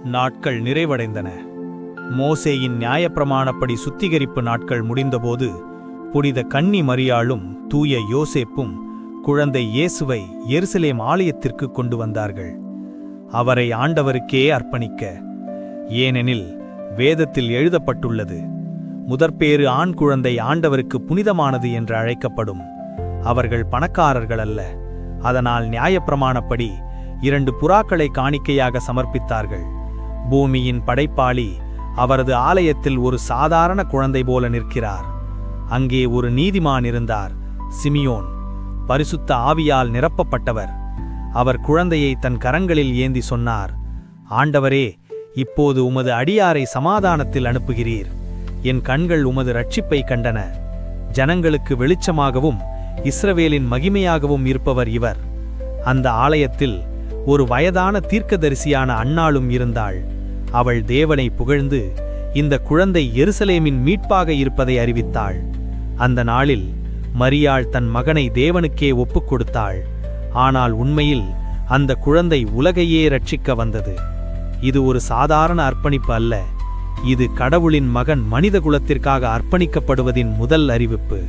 நாட்கள் நிறைவடைந்தன. மோசேயின் நியாயப்பிரமாணப்படி சுத்திகரிப்பு நாட்கள் முடிந்தபோது புனித கன்னி மரியாளும் தூய யோசேப்பும் குழந்தை இயேசுவை எருசலேம் ஆலயத்திற்கு கொண்டு வந்தார்கள், அவரை ஆண்டவருக்கே அர்ப்பணிக்க. ஏனெனில் வேதத்தில் எழுதப்பட்டுள்ளது, முதற்பேறு ஆண் குழந்தை ஆண்டவருக்கு புனிதமானது என்று அழைக்கப்படும். அவர்கள் பணக்காரர்கள் அல்ல, அதனால் நியாயப்பிரமாணப்படி 2 புறாக்களை காணிக்கையாக சமர்ப்பித்தார்கள். பூமியின் படைப்பாளி அவரது ஆலயத்தில் ஒரு சாதாரண குழந்தை போல நிற்கிறார். அங்கே ஒரு நீதிமான் இருந்தார், சிமியோன், பரிசுத்த ஆவியால் நிரப்பப்பட்டவர். அவர் குழந்தையை தன் கரங்களில் ஏந்தி சொன்னார், ஆண்டவரே, இப்போது உமது அடியாரை சமாதானத்தில் அனுப்புகிறீர். என் கண்கள் உமது இரட்சிப்பை கண்டன. ஜனங்களுக்கு வெளிச்சமாகவும் இஸ்ரவேலின் மகிமையாகவும் இருப்பவர் இவர். அந்த ஆலயத்தில் ஒரு வயதான தீர்க்கதரிசியான அன்னாளும் இருந்தாள். அவள் தேவனை புகழ்ந்து இந்த குழந்தை எருசலேமின் மீட்பாக இருப்பதை அறிவித்தாள். அந்த நாளில் மரியாள் தன் மகனை தேவனுக்கே ஒப்புக் கொடுத்தாள். ஆனால் உண்மையில் அந்த குழந்தை உலகையே ரட்சிக்க வந்தது. இது ஒரு சாதாரண அர்ப்பணிப்பு அல்ல, இது கடவுளின் மகன் மனிதகுலத்திற்காக அர்ப்பணிக்கப்படுவதின் முதல் அறிவிப்பு.